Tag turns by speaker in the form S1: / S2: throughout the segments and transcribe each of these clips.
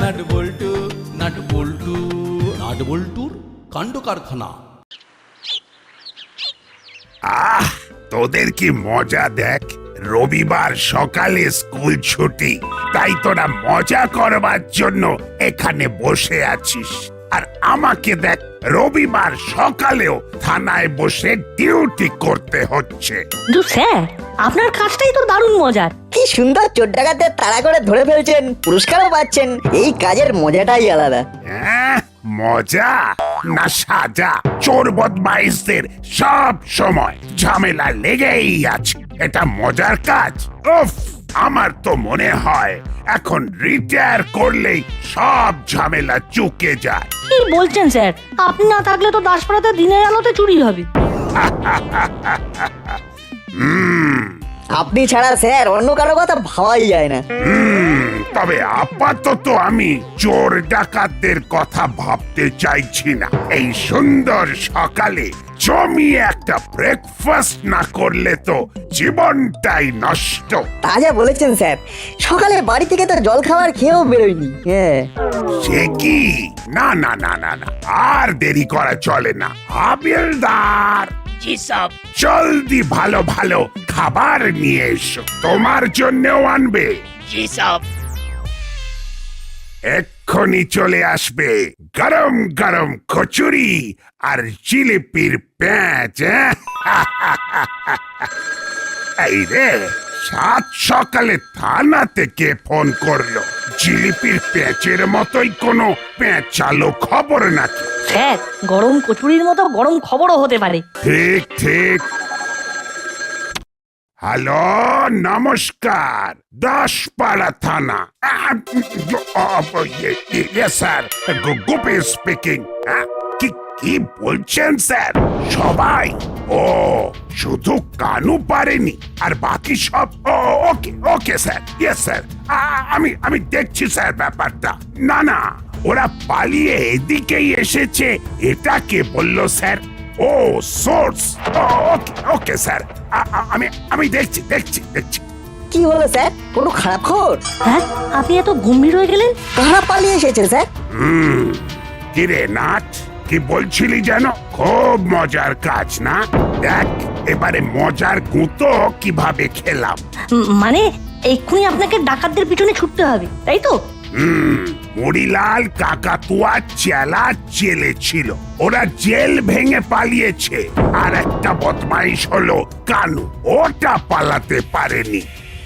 S1: Nut বল্টু nut বল্টু nut বল্টুর কাণ্ড কারখানা।
S2: তোদের কি মজা দেখ, রবিবার সকালে স্কুল ছুটি, তাই তোরা মজা করবার জন্য এখানে বসে আছিস। আর আমাকে দেখ, রবিবার সকালেও থানায় বসে ডিউটি করতে হচ্ছে।
S3: স্যার, আপনার কাজটাই তো দারুণ মজার।
S4: কি সুন্দর চোর ডাকাতদের তাড়া করে ধরে ফেলছেন, পুরস্কারও পাচ্ছেন। এই কাজের মজাটাই আলাদা।
S2: মজা না সাজা? চোর বদমাইশদের সব সময় ঝামেলা লেগেই আছে, এটা মজার কাজ? উফ, আমার তো মনে হয় এখন রিটায়ার করলেই সব ঝামেলা চুকে যায়।
S3: কি বলছেন স্যার? আপনি না থাকলে তো দাসপাড়াতে দিনের আলোতে চুরি হবে।
S4: আপনি ছাড়া স্যার অন্য কারো কথা ভাবাই যায় না।
S2: তবে আপাতত আমি চোর ডাকাতদের কথা ভাবতে চাইছি না। এই সুন্দর সকালে জমিয়ে একটা ব্রেকফাস্ট না করলে তো জীবনটাই নষ্ট।
S4: তা যা বলেছেন স্যার, সকালে বাড়ি থেকে তো জল খাবার খেয়েও বেরোয়নি।
S2: সে কি? না না না না না, আর দেরি করা চলে না। হাবিলদার, জলদি ভালো ভালো খাবার নিয়ে এসো, তোমার জন্যও আনবে। এক্ষুনি চলে আসবে গরম গরম কচুরি আর জিলিপির প্যাঁচ। এই রে, সাত সকালে থানা থেকে ফোন করলো। জিলিপির প্যাঁচের মতোই কোনো পেঁচালো খবর নাকি?
S3: স্যার, গরম কচুরির মতো গরম খবরও হতে পারে।
S2: ঠিক ঠিক। হ্যালো, নমস্কার, দাসপাড়া থানা। Sir, Gopi speaking. কি বলছেন স্যার? সবাই? ও, শুধু কানু পারেনি আর বাকি সব? ওকে ওকে স্যার, ইয়েস স্যার, আমি দেখছি স্যার ব্যাপারটা। না না, ওরা পালিয়ে এদিকেই এসেছে, এটা কে বললো স্যার? ও, সোর্স। ওকে ওকে স্যার, আমি দেখছি দেখছি দেখছি।
S4: কি হলো স্যার, কোনো খারাপ খবর?
S3: হ্যাঁ, আপনি এত গম্ভীর হয়ে গেলেন।
S4: কারা পালিয়ে এসেছে স্যার?
S2: কিরে নাট, কি বলছিলি যেন? খুব মজার কাজ না? দেখ এবারে মজার গুঁতো কিভাবে খেলাম।
S3: মানে এক্ষুনি আপনাকে ডাকাতদের পিছনে ছুটতে হবে, তাই তো?
S2: মরিলাল, কাকাতুয়া, চেলা জেলে ছিল, ওরা জেল ভেঙে পালিয়েছে। আর একটা বদমাইশ হলো কানু, ওটা পালাতে পারেনি।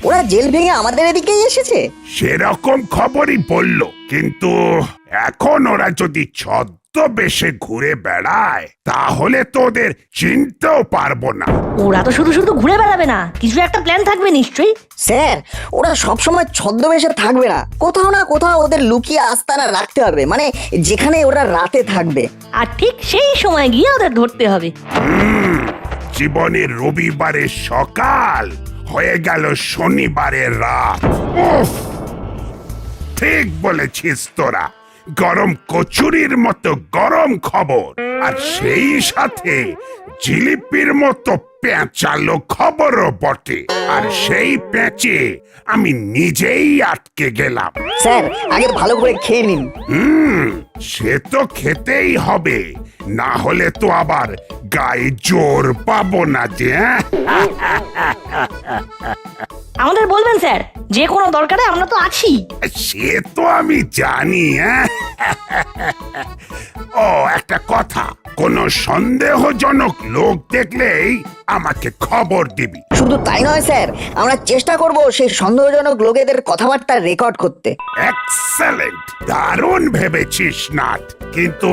S4: ওরা জেল ভেঙে আমাদের এদিকেই এসেছে?
S2: সেরকম খবরই বললো, কিন্তু এখন ওরা যদি ছদ্মবেশে ঘুরে বেড়ায় তাহলে তো ওদের চিনতেও পারবো না।
S3: ওরা তো শুধু শুধু ঘুরে বেড়াবে না, কিছু একটা প্ল্যান থাকবে নিশ্চয়ই।
S4: স্যার, ওরা সবসময় ছদ্মবেশে থাকবে না, কোথাও না কোথাও ওদের লুকিয়ে আস্তানা রাখতে হবে, মানে যেখানে ওরা রাতে থাকবে।
S3: আর ঠিক সেই সময় গিয়ে ওদের ধরতে হবে।
S2: জীবনের রবিবারের সকাল হয়ে গেল শনিবারের রাত। উফ, ঠিক বলেছিস তোরা, গরম কচুরির মতো গরম খবর, আর সেই সাথে জিলিপির মতো পেঁচালো খবরও বটে। আর সেই পেঁচে আমি নিজেই আটকে গেলাম।
S4: স্যার, আগে ভালো করে খেয়ে নিন।
S2: সে তো খেতেই হবে, না হলে তো আবার গায়ে জোর পাবো না যে।
S3: আমাদের বলবেন স্যার, যে কোনো দরকারে আমরা তো আছি।
S2: সে তো আমি জানি। ও, একটা কথা, কোন সন্দেহজনক লোক দেখলেই আমাকে খবর দিবি।
S4: শুধু তাই নয় স্যার, আমরা চেষ্টা করব সেই সন্দেহজনক লোকেদের কথাবার্তা রেকর্ড করতে।
S2: এক্সেলেন্ট, দারুণ ভেবেছিস নাট, কিন্তু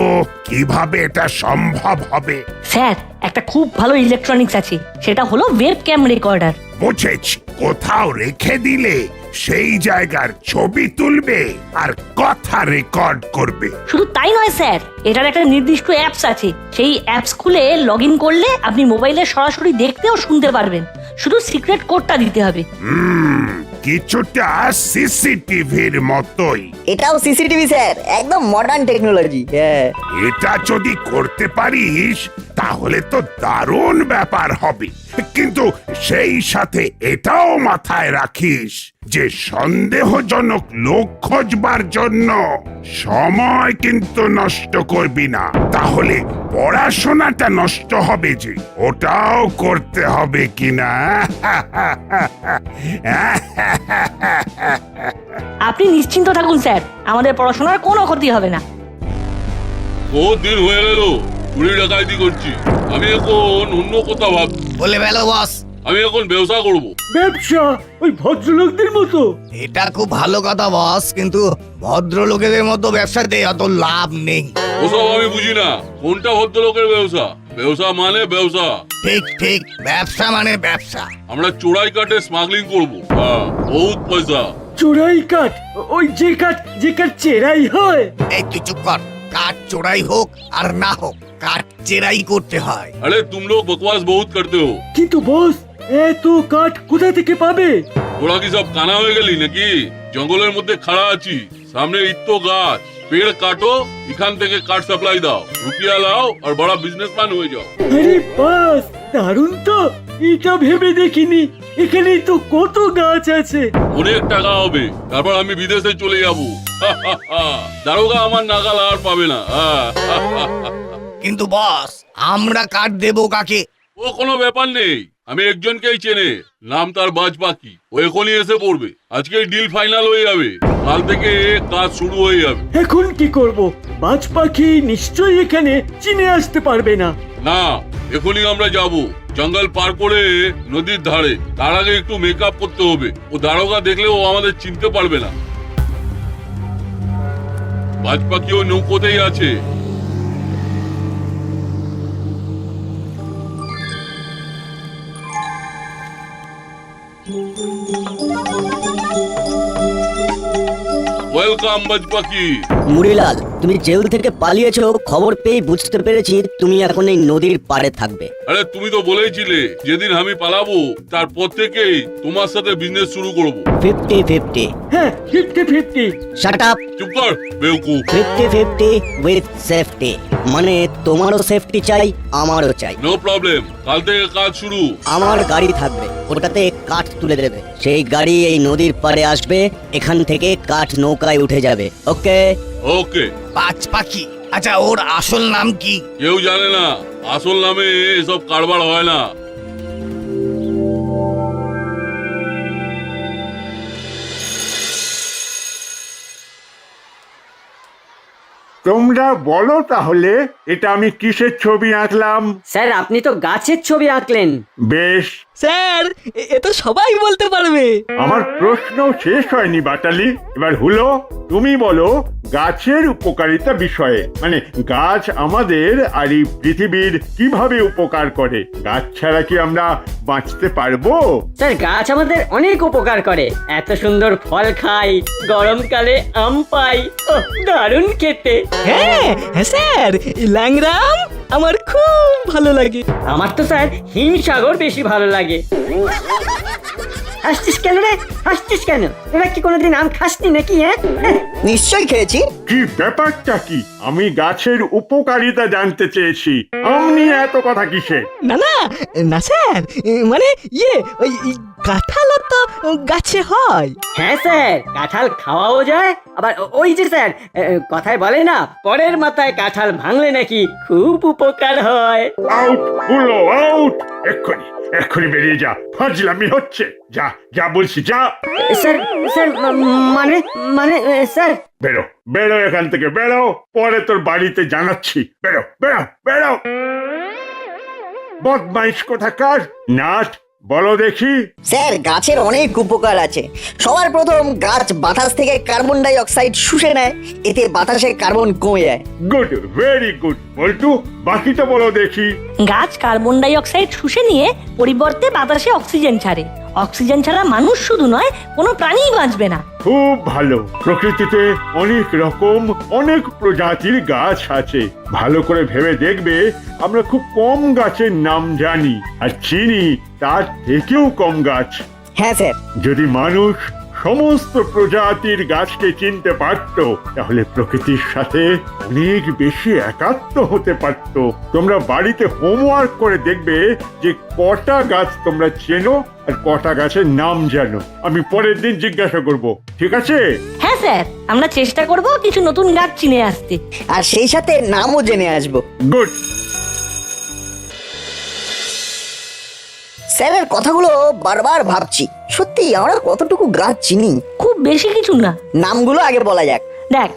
S2: কিভাবে এটা সম্ভব হবে?
S3: স্যার, একটা খুব ভালো ইলেকট্রনিক্স আছে, সেটা হলো ওয়েবক্যাম রেকর্ডার।
S2: বুঝেছি, কোথাও রেখে দিলে সেই জায়গার ছবি তুলবে আর কথা রেকর্ড করবে।
S3: শুধু তাই নয় স্যার, এটার একটা নির্দিষ্ট অ্যাপস আছে, সেই অ্যাপস খুলে লগ ইন করলে আপনি মোবাইলে সরাসরি দেখতে ও শুনতে পারবেন, শুধু সিক্রেট কোডটা দিতে হবে।
S2: কিছুটা সিসিটিভির মতোই।
S4: এটাও সিসিটিভি স্যার, একদম মডার্ন টেকনোলজি।
S2: এটা যদি করতে পারিস তাহলে তো দারুণ ব্যাপার হবে, কিন্তু সেই সাথে এটাও মাথায় রাখিস যে সন্দেহজনক লোক খোঁজবার জন্য সময় কিন্তু নষ্ট করবি না, তাহলে পড়াশোনাটা নষ্ট হবে যে, ওটাও করতে হবে কিনা।
S3: আপনি নিশ্চিন্ত থাকুন স্যার, আমাদের পড়াশোনার কোনো ক্ষতি হবে না।
S5: বহুত দিন হয়ে গেল চুরি ডাকাতি করছি, আমি এখন অন্য কোথাও ভাব,
S6: বলে বেলো বস।
S5: আমি এখন ব্যবসা করব।
S7: ব্যবসা ওই ভদ্রলোকদের মতো?
S6: এটা খুব ভালো কথা বস, কিন্তু ভদ্রলোকেদের মতো ব্যবসাতে অত লাভ নেই।
S5: ওসব আমি বুঝি না, কোনটা ভদ্রলোকের ব্যবসা? ব্যবসা মানে ব্যবসা।
S6: ঠিক ঠিক, ব্যবসা মানে ব্যবসা।
S5: আমরা চোরাই কাটে স্মাগলিং করব, হ্যাঁ, বহুত পয়সা।
S7: চোরাই কাঠ? ওই যে কাঠ চেরাই হয়?
S6: এই তুই চুপ কর। কাঠ চোরাই হোক আর না হোক, কাঠ চেরাই করতে হয়।
S5: अरे तुम लोग बकवास बहुत करते हो।
S7: কিন্তু বস, এত কাঠ কোথা থেকে পাবে?
S5: তোরা কি সব কানা হয়ে গেলি নাকি? জঙ্গলের মধ্যে খাড়া আছি, সামনে ইত্তো গাছ, পেড় কাটো, এখান থেকে কাঠ সাপ্লাই দাও, রুপিয়া লাও আর বড় বিজনেসম্যান হয়ে যাও।
S7: আরে বাস, দারুণ তো, এটা ভেবে দেখিনি। এখানেই তো কত গাছ আছে।
S5: অনেক টাকা হবে, তারপর আমি বিদেশে চলে যাব। দারোগা আমার নাগাল আর পাবে না।
S6: কিন্তু বস, আমরা কাঠ দেবো কাকে?
S5: ও কোনো ব্যাপার নেই, আমি একজনকেই চেনে, নাম তার বাজ পাখি, ও এখনই এসে পড়বে। আজকে ডিল ফাইনাল হয়ে যাবে, কাল থেকে কাজ শুরু হয়ে যাবে।
S7: এখন কি করব? বাজ পাখি নিশ্চয়ই এখানে চিনে আসতে পারবে না।
S5: না, এখনই আমরা যাব, জঙ্গল পার করে নদীর ধারে। তার আগে একটু মেকআপ করতে হবে, ও দারোগা দেখলে ও আমাদের চিনতে পারবে না। বাজ পাখি ও নৌকোতেই আছে। ওয়েলকাম বাজ পাখি।
S8: মুড়িলাল, তুমি জেল থেকে পালিয়েছো খবর পেয়ে বুঝতে পেরেছি তুমি এখন এই নদীর পাড়ে থাকবে।
S5: আরে তুমি তো বলেইছিলে যেদিন আমি পালাবো তারপর থেকেই তোমার সাথে বিজনেস শুরু করব।
S8: 50-50।
S7: হ্যাঁ, 50-50।
S8: Shut up.
S5: চুপ কর বেউকুফ।
S8: 50-50 উইথ সেফটি, মানে তোমারও সেফটি চাই, আমারও চাই।
S5: নো প্রবলেম, কাল থেকে কাজ শুরু।
S8: আমার গাড়ি থাকবে, ওটাতে কাঠ তুলে দেবে, সেই গাড়ি এই নদীর পাড়ে আসবে, এখান থেকে কাঠ নৌকায় উঠে যাবে। ওকে?
S5: ওকে।
S6: বাজ পাখি? আচ্ছা, ওর আসল নাম কি?
S5: কেউ জানে না, আসল নামে এসব কারবার হয় না।
S9: তোমরা বলো তাহলে এটা আমি কিসের ছবি আঁকলাম?
S10: স্যার, আপনি তো গাছের ছবি আঁকলেন।
S9: বেশ,
S11: স্যার, এ তো সবাই বলতে পারবে।
S9: আমার প্রশ্ন শেষ হয়নি বাটালি, এবার হলো তুমি বলো গাছের উপকারিতা বিষয়ে, মানে গাছ আমাদের আর এই পৃথিবীর কিভাবে উপকার করে। গাছ ছাড়া কি আমরা বাঁচতে পারবো?
S10: স্যার, গাছ আমাদের অনেক উপকার করে, এত সুন্দর ফল খাই, গরমকালে আম পাই, ওহ, দারুণ খেতে।
S11: হ্যাঁ হ্যাঁ স্যার, ল্যাংড়া আম আমার খুব ভালো লাগে।
S10: আমার তো স্যার হিমসাগর বেশি ভালো লাগে। হাসছিস কেন রে? হাসছিস কেন? তোরা কি কোনোদিন আম খাসনি নাকি? হ্যাঁ,
S4: নিশ্চয়ই খেয়েছি।
S9: কি ব্যাপারটা কি? আমি গাছের উপকারিতা জানতে চেয়েছি, আম নিয়ে এত কথা কিসে?
S11: না না না স্যার, মানে ওই কাঁঠালও তো গাছে হয়।
S10: হ্যাঁ স্যার, কাঁঠাল খাওয়াও যায়, আবার ওই যে স্যার কথায় বলে না, পরের মাথায় কাঁঠাল ভাঙলে নাকি খুব উপকার হয়।
S9: আউট হলো, আউট! এক্ষুনি এক্ষুনি বেরিয়ে যা, ফাজলামি হচ্ছে। যা যা বলছি, যা।
S10: স্যার স্যার মানে মানে স্যার,
S9: বেরো বেরো এখান থেকে, বেরো, পরে তোর বাড়িতে জানাচ্ছি। বেরো বেরো বেরো, বদমাইশ কোথাকার! নাট, বলো দেখি।
S4: স্যার, গাছের অনেক উপকার আছে। সবার প্রথম, গাছ বাতাস থেকে কার্বন ডাই অক্সাইড শুষে নেয়, এতে বাতাসে কার্বন কমে যায়।
S9: Good, very good. বল্টু, বাকিটা বলো দেখি।
S3: গাছ কার্বন ডাই অক্সাইড শুষে নিয়ে পরিবর্তে বাতাসে অক্সিজেন ছাড়ে। অক্সিজেন ছাড়া মানুষ শুধু নয়, কোনো প্রাণীই বাঁচবে না।
S9: খুব ভালো। প্রকৃতিতে অনেক রকম, অনেক প্রজাতির গাছ আছে। ভালো করে ভেবে দেখবে, আমরা খুব কম গাছের নাম জানি আর চিনি তার থেকেও কম গাছ।
S4: হ্যাঁ স্যার।
S9: যদি মানুষ সমস্ত প্রজাতির গাছকে চিনতে পারত, তাহলে প্রকৃতির সাথে অনেক বেশি একাত্ম হতে পারত। তোমরা বাড়িতে হোমওয়ার্ক করে দেখবে যে কটা গাছ তোমরা চেনো আর কটা গাছের নাম জানো। আমি পরের দিন জিজ্ঞাসা করব, ঠিক আছে?
S3: হ্যাঁ স্যার, আমরা চেষ্টা করব কিছু নতুন গাছ চিনে আসতে।
S4: আর সেই সাথে নামও জেনে আসবো।
S9: গুড।
S4: স্যারের কথাগুলো বারবার ভাবছি, সত্যি আমরা কতটুকু গাছ চিনি।
S3: খুব বেশি কিছু না।
S4: নামগুলো আগে বলা যাক।
S3: দেখ,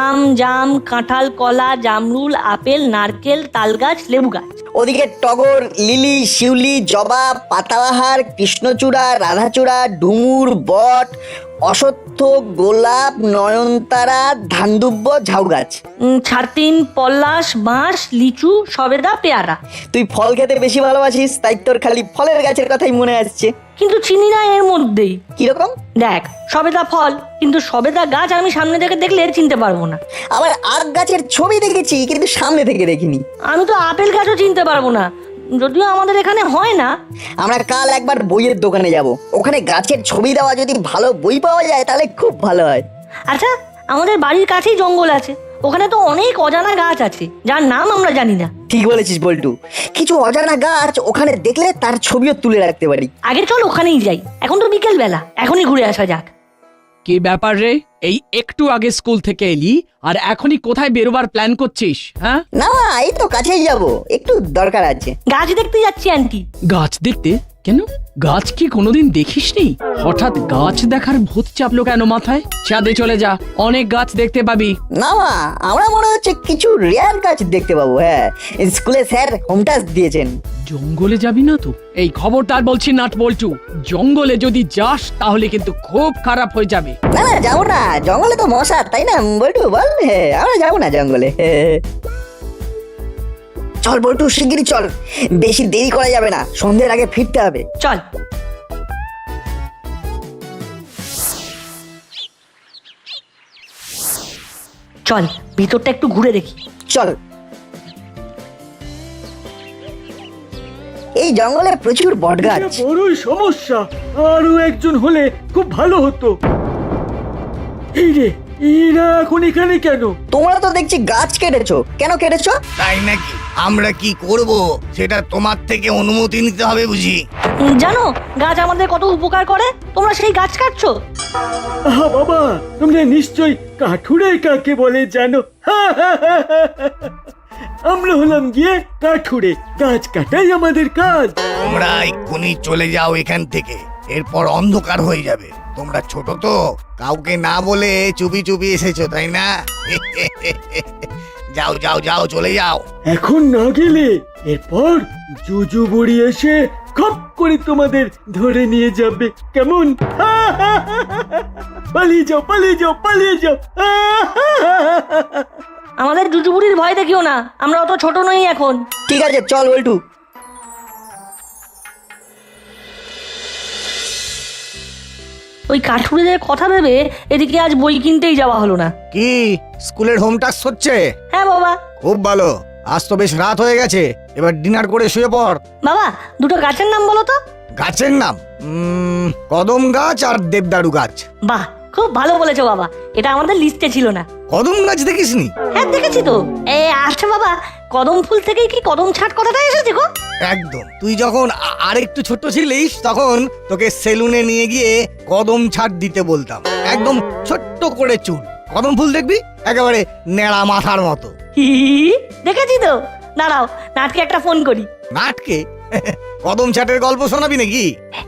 S3: আম, জাম, কাঁঠাল, কলা, জামরুল, আপেল, নারকেল, তালগাছ, লেবু গাছ।
S4: ওদিকে টগর, লিলি, শিউলি, জবা, পাতাবাহার, কৃষ্ণচূড়া, রাধাচূড়া, ডুমুর, বট, অশ্বত্থ, গোলাপ, নয়নতারা, ধানদুব্ব, ঝাউ গাছ।
S3: ছাতিন, পলাশ, বাঁশ, লিচু, সবেদা, পেয়ারা।
S4: তুই ফল খেতে বেশি ভালোবাসিস, তাই তোর খালি ফলের গাছের কথাই মনে আসছে।
S3: কিন্তু চিনি না এর মধ্যেই।
S4: কিরকম?
S3: দেখ, সবেদা ফল, কিন্তু সবেদা গাছ আমি সামনে থেকে দেখলে চিনতে পারবো না।
S4: আবার আখ গাছের ছবি দেখেছি, কিন্তু সামনে থেকে দেখিনি।
S3: আমি তো আপেল গাছও চিনতে পারবো না, যদিও আমাদের এখানে হয় না।
S4: আমরা কাল একবার বইয়ের দোকানে যাব, ওখানে গাছের ছবি দেওয়া যদি ভালো বই পাওয়া যায় তাহলে খুব ভালো হয়।
S3: আচ্ছা, আমাদের বাড়ির কাছেই জঙ্গল আছে, ওখানে তো অনেক অজানা গাছ আছে যার নাম আমরা জানি না।
S4: ঠিক বলেছিস বল্টু, কিছু অজানা গাছ ওখানে দেখলে তার ছবিও তুলে রাখতে পারি।
S3: আগে চল ওখানেই যাই, এখন তো বিকেল বেলা, এখনই ঘুরে আসা যাক।
S12: কি ব্যাপার রে, এই একটু আগে স্কুল থেকে এলি আর এখনই কোথায় বেরোবার প্ল্যান করছিস? হ্যাঁ,
S4: না এই তো কাছেই যাব, একটু দরকার আছে।
S3: গাছ দেখতে যাচ্ছি আন্টি।
S12: গাছ দেখতে? কেন, গাছ কি কোনোদিন দেখিসনি? হঠাৎ গাছ দেখার ভূত চাপলো কেন মাথায়? ছাদে চলে যা, অনেক গাছ দেখতে পাবি।
S4: না আমরা মনে হচ্ছে কিছু রেয়ার গাছ দেখতে পাবো। হ্যাঁ, স্কুলে স্যার হোম টাস্ক দিয়েছেন।
S12: জঙ্গলে যাবি না তো? এই খবরদার বলছি নাট বল্টু, জঙ্গলে যদি যাস তাহলে কিন্তু খুব খারাপ হয়ে যাবে।
S4: না যাবো না, জঙ্গলে তো মশা, তাই না বল্টু বল? হ্যাঁ, আমরা যাবো না জঙ্গলে। চল বল্টু, শিগগিরই চল, বেশি দেরি করা যাবে না, সন্ধ্যের আগে ফিরতে হবে।
S3: চল। চল, ভিতরটা একটু ঘুরে দেখি।
S4: চল। এই জঙ্গলে প্রচুর বট গাছ।
S7: এটা বড়ই সমস্যা, আরো একজন হলে খুব ভালো হতো। এই রে, এরা এখন এখানে কেন?
S4: তোমরা তো দেখছি গাছ কেটেছো, কেন কেটেছো?
S6: তাই নাকি? আমরা কি করব সেটা তোমার থেকে অনুমতি নিতে হবে বুঝি।
S3: জানো গাছ আমাদের কত উপকার করে, তোমরা সেই গাছ কাটছো?
S7: আহা বাবা, তোমরা নিশ্চয়ই কাঠুরে কাকে বলে জানো? আমরা হলাম গিয়ে কাঠুরে, গাছ কাটাই আমাদের কাজ।
S6: তোমরা এক্ষুনি চলে যাও এখান থেকে, এরপর অন্ধকার হয়ে যাবে। তোমরা ছোট তো, কাউকে না বলে চুপি চুপি এসেছো তাই না? যাও যাও যাও, চলে যাও।
S7: এখন না গেলে এরপর জুজু বুড়ি এসে খপ করে তোমাদের ধরে নিয়ে যাবে। কেমন? পালিয়ে যাও, পালিয়ে যাও, পালিয়ে যাও।
S3: আমাদের জুজুবুড়ির ভয় দেখিও না, আমরা অত ছোট নই এখন।
S4: ঠিক আছে, চল বল্টু।
S3: ওই কাঠুরেদের কথা ভেবে এদিকে আজ বই কিনতেই যাওয়া হলো না।
S6: কি স্কুলের হোম টাস্ক হচ্ছে?
S3: হ্যাঁ বাবা।
S6: খুব ভালো, আজ তো বেশ রাত হয়ে গেছে, এবার ডিনার করে শুয়ে পড়।
S3: বাবা, দুটো গাছের নাম বলো তো।
S6: গাছের নাম কদম গাছ আর দেবদারু গাছ।
S3: বাহ, খুব ভালো বলেছো বাবা, এটা আমাদের লিস্টে ছিল না।
S6: কদম গাছ দেখিসনি?
S3: হ্যাঁ দেখেছি তো। আচ্ছা বাবা, কদম ফুল থেকে কি কদম ছাট কথাটা এসেছে গো?
S6: একদম, তুই যখন আরেকটু ছোট ছিলিস তখন তোকে সেলুনে নিয়ে গিয়ে কদম ছাট দিতে বলতাম, একদম ছোট্ট করে চুল, কদম ফুল দেখবি একেবারে নেড়া মাথার মতো।
S3: দেখেছি তো। দাঁড়াও, নাটকে একটা ফোন করি।
S6: নাটকে? কদম ছাটের গল্প শোনাবি নাকি?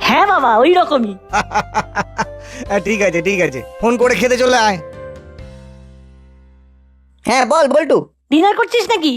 S3: হ্যাঁ বাবা, ওই রকমই।
S6: ঠিক আছে ঠিক আছে, ফোন করে খেতে চলে আয়।
S4: হ্যাঁ বল বল্টু।
S3: ডিনার করছিস নাকি?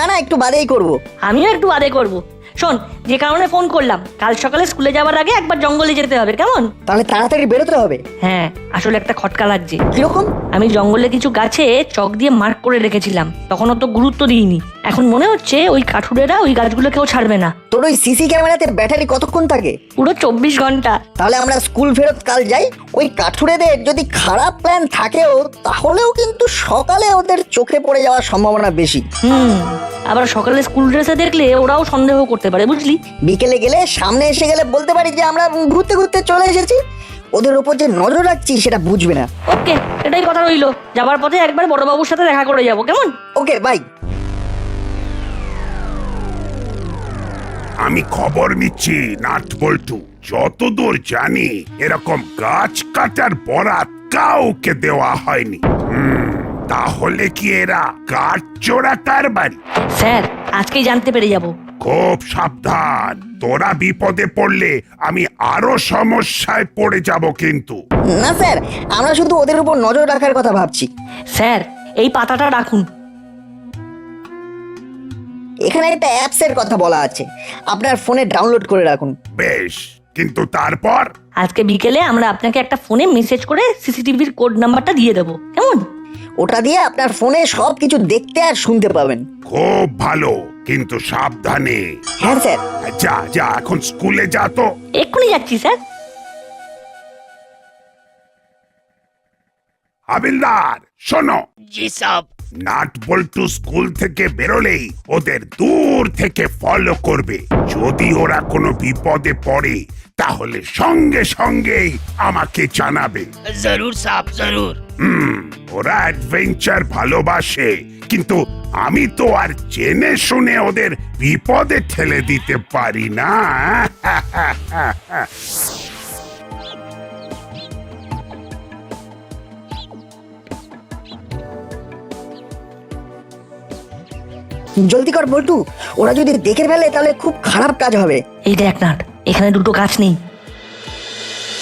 S4: না একটু বাদেই করব।
S3: আমিও একটু বাদে করব। শোন, যে কারণে ফোন করলাম, কাল সকালে স্কুলে যাওয়ার আগে একবার জঙ্গলে যেতে হবে, কেমন?
S4: তাহলে তাড়াতাড়ি বেরোতে হবে।
S3: হ্যাঁ, আসলে একটা খটকা লাগছে।
S4: কিরকম?
S3: আমি জঙ্গলে কিছু গাছে চক দিয়ে মার্ক করে রেখেছিলাম, তখন অত গুরুত্ব দিইনি। এখন মনে হচ্ছে ওই কাঠুরেরা ওই গাছগুলো কেউ ছাড়বে না।
S4: তোর ওই সিসি ক্যামেরাতে ব্যাটারি কতক্ষণ থাকে?
S3: পুরো 24 ঘন্টা।
S4: তাহলে আমরা স্কুল ফেরত কাল যাই, ওই কাঠুরেদের যদি খারাপ প্ল্যান থাকেও তাহলেও কিন্তু সকালে ওদের চোখে পড়ে যাওয়ার সম্ভাবনা বেশি।
S3: আবার সকালে স্কুল ড্রেসে দেখলে ওরাও সন্দেহ করতে পারে, বুঝলি?
S4: বিকেলে গেলে সামনে এসে গেলে বলতে পারি যে আমরা ঘুরতে ঘুরতে চলে এসেছি, ওদের ওপর যে নজর রাখছি সেটা বুঝবে না।
S3: ওকে, এটাই কথা রইলো। যাবার পথে একবার বড়বাবুর সাথে দেখা করে যাব, কেমন?
S4: Okay bye.
S2: আমি খবর নিচ্ছি নাট বল্টু, যতদূর জানি এরকম গাছ কাটার বরাত কাউকে দেওয়া হয়নি। তাহলে কি এরা কাঠ চোরা কারবারি?
S3: স্যার, আজকেই জানতে পেরে যাব।
S2: খুব সাবধান, তোরা বিপদে পড়লে আমি আরো সমস্যায় পড়ে যাব কিন্তু।
S4: না স্যার, আমরা শুধু ওদের উপর নজর রাখার কথা ভাবছি।
S3: স্যার, এই পাতাটা রাখুন।
S4: এখানে একটা অ্যাপসের কথা বলা আছে, আপনার ফোনে ডাউনলোড করে রাখুন।
S2: বেশ, কিন্তু তারপর?
S3: আজকে বিকেলে আমরা আপনাকে একটা ফোনে মেসেজ করে সিসিটিভির কোড নাম্বারটা দিয়ে দেবো, কেমন?
S4: ওটা দিয়ে আপনার ফোনে সবকিছু দেখতে আর শুনতে পাবেন।
S2: খুব ভালো, কিন্তু সাবধানে।
S4: হ্যাঁ স্যার।
S2: যা যা, এখন স্কুলে যা তো।
S3: এক্ষুনি যাচ্ছি স্যার।
S2: হাবিলদার শোনো।
S8: জি সাব।
S2: নাট বল্টু স্কুল থেকে বেরোলেই ওদের দূর থেকে ফলো করবে। যদি ওরা কোনো বিপদে পড়ে তাহলে সঙ্গে সঙ্গেই আমাকে জানাবে।
S8: জরুর সাব, জরুর।
S2: ওরা অ্যাডভেঞ্চার ভালোবাসে, কিন্তু আমি তো আর জেনে শুনে ওদের বিপদে ঠেলে দিতে পারি না।
S4: জলদি কর বল্টু, ওরা যদি দেখে ফেলে তাহলে খুব খারাপ কাজ হবে।
S3: এই দেখ নাট, এখানে দুটো গাছ নেই।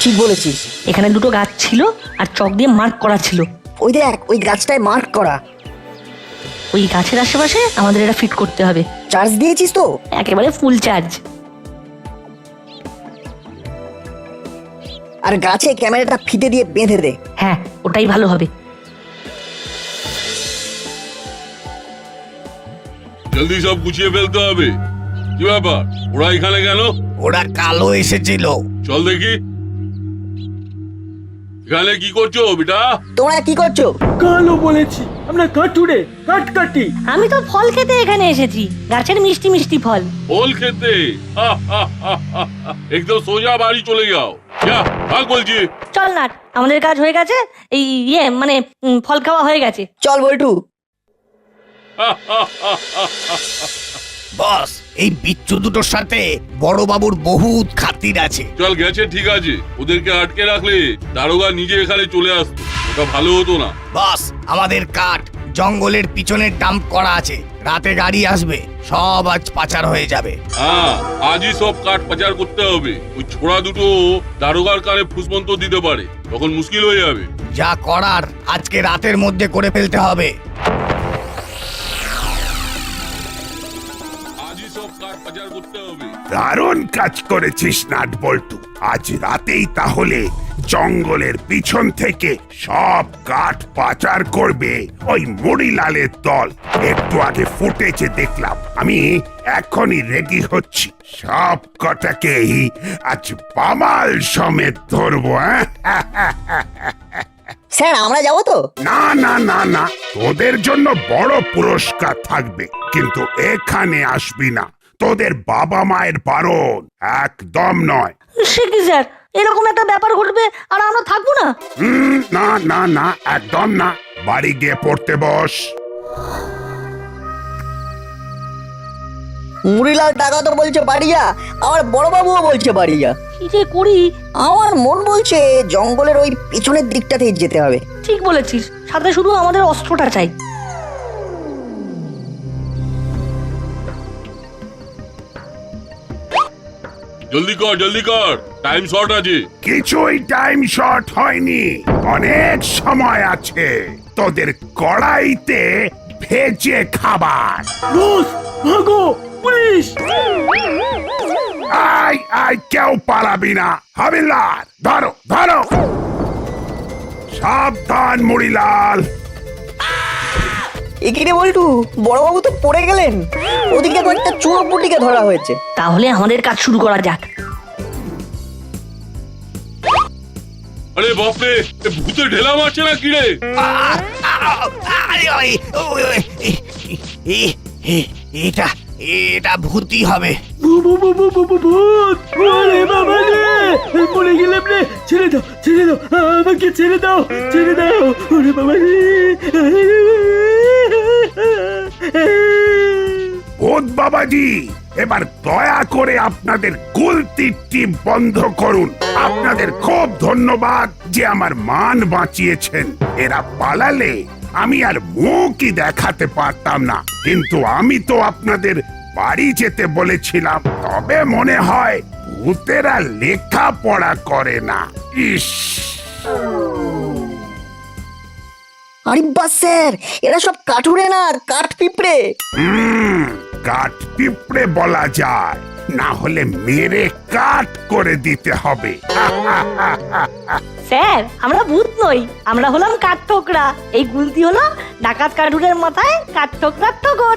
S4: ঠিক বলেছিস।
S3: এখানে দুটো গাছ ছিল আর চক দিয়ে মার্ক করা ছিল।
S4: ওই দেখ, ওই গাছটায় মার্ক করা।
S3: ওই গাছের আশেপাশে আমাদের এটা ফিট করতে হবে।
S4: চার্জ দিয়েছিস তো?
S3: একেবারে ফুল চার্জ।
S4: আর গাছে ক্যামেরাটা ফিতে দিয়ে বেঁধে দে।
S3: হ্যাঁ, ওটাই ভালো হবে।
S5: জলদি সব গুছিয়ে ফেলতে হবে। কি ব্যাপার, ওরা এখানে কেন?
S6: ওরা কালো এসেছিল।
S5: চল দেখি। এখানে কি করছো বেটা?
S4: তোমরা কি করছো?
S7: কালো বলেছি, আমরা কাঠুরে কাঠ কাটি।
S3: আমি তো ফল খেতে এখানে এসেছি, গাছের মিষ্টি মিষ্টি ফল।
S5: ফল খেতে? একদম সোজা বাড়ি চলে যাও। যা, ভাগ বলছি।
S3: চল নাট, আমাদের কাজ হয়ে গেছে। এই মানে ফল খাওয়া হয়ে গেছে।
S4: চল বল্টু।
S6: বস, এই বিচ্ছু দুটোর সাথে বড় বাবুর বহুত খাতির আছে।
S5: চল, গেছে ঠিক আছে, ওদেরকে আটকে রাখলে দারোগা নিজে এখানে চলে আসতো, ওটা ভালো হতো না?
S6: বস, আমাদের কাঠ জঙ্গলের পিছনে ডাম্প করা আছে, রাতে গাড়ি আসবে, সব আজ পাচার হয়ে যাবে।
S5: হ্যাঁ, আজই সব কাঠ পাচার করতে হবে। ওই ছোড়া দুটো দারোগার কানে ফুসমন্ত দিতে পারে, তখন মুশকিল হয়ে যাবে।
S6: যা করার আজকে রাতের মধ্যে করে ফেলতে হবে।
S5: আজই সব কাঠ পাচার করতে হবে।
S2: দারুণ কাজ করেছিস নাট বল্টু। আজ রাতেই তাহলে জঙ্গলের পিছন থেকে সব কাঠ পাচার করবে ওই মুড়িলালের দল। একটু আগে ফুটেজে দেখলাম, আমি এখনই রেডি হচ্ছি। সব কটাকেই আজ বামাল সমেত ধরবো।
S4: স্যার, আমরা যাবো তো?
S2: না না না না, তোদের জন্য বড় পুরস্কার থাকবে, কিন্তু এখানে আসবি না। তোদের বাবা মায়ের বারণ, একদম নয়।
S3: সে কি স্যার, এরকম একটা ব্যাপার ঘটবে আর আমরা থাকবো না?
S2: না না না, একদম না। বাড়ি গিয়ে পড়তে বস।
S4: মুড়িলাল টাকা তো বলছে বাড়ি যা, আমার বড়বাবুও বলছে বাড়ি যা।
S3: কি যে করি?
S4: আমার মন বলছে জঙ্গলের ওই পিছনের দিকটাতেই যেতে হবে।
S3: ঠিক বলেছিস, সাথে শুধু আমাদের অস্ত্রটা চাই।
S5: জলদি কর, জলদি কর, টাইম শর্ট আছে।
S2: কিছুই টাইম শর্ট হয়নি, অনেক সময় আছে। তোদের কড়াইতে ভেজে খাবার।
S7: বস, ভাগো, পুলিশ!
S2: আয় আয়, কেউ পালাবি না। হাবিলদার, ধরো ধরো। সাবধান মুড়িলাল।
S4: এখানে বল্টু, বড়বাবু তো পড়ে গেলেন। ওদিকে কয়েকটা চুনোপুটিকে ধরা হয়েছে।
S3: তাহলে আমাদের কাজ শুরু করা যাক।
S5: আরে বাপরে, ভূতে ঢেলা মারছে না কি রে?
S6: এটা এটা ভূতি হবে।
S7: ভূত ওরে বাবা রে মরে গেলাম রে ছেড়ে দাও আমাকে ছেড়ে দাও ওরে বাবা রে
S2: ভূত বাবাজি, এবার দয়া করে আপনাদের গুলতির টিপ বন্ধ করুন। আপনাদের খুব ধন্যবাদ যে আমার মান বাঁচিয়েছেন। এরা পালালে আমি আর মুখই দেখাতে পারতাম না, কিন্তু আমি তো আপনাদের বাড়ি যেতে বলেছিলাম। তবে মনে হয় ভূতেরা লেখাপড়া করে না। ইস,
S4: আরে বাস স্যার, এরা সব কাঠুরে না, কাঠ পিঁপড়ে।
S2: কাঠ পিঁপড়ে বলা যায়, না হলে মেরে কাঠ করে দিতে হবে।
S3: স্যার আমরা ভূত নই, আমরা হলাম কাঠঠোকরা। এই গুলতি হলো ডাকাত কাঠুরের মাথায় কাঠঠোকরার ঠোকর।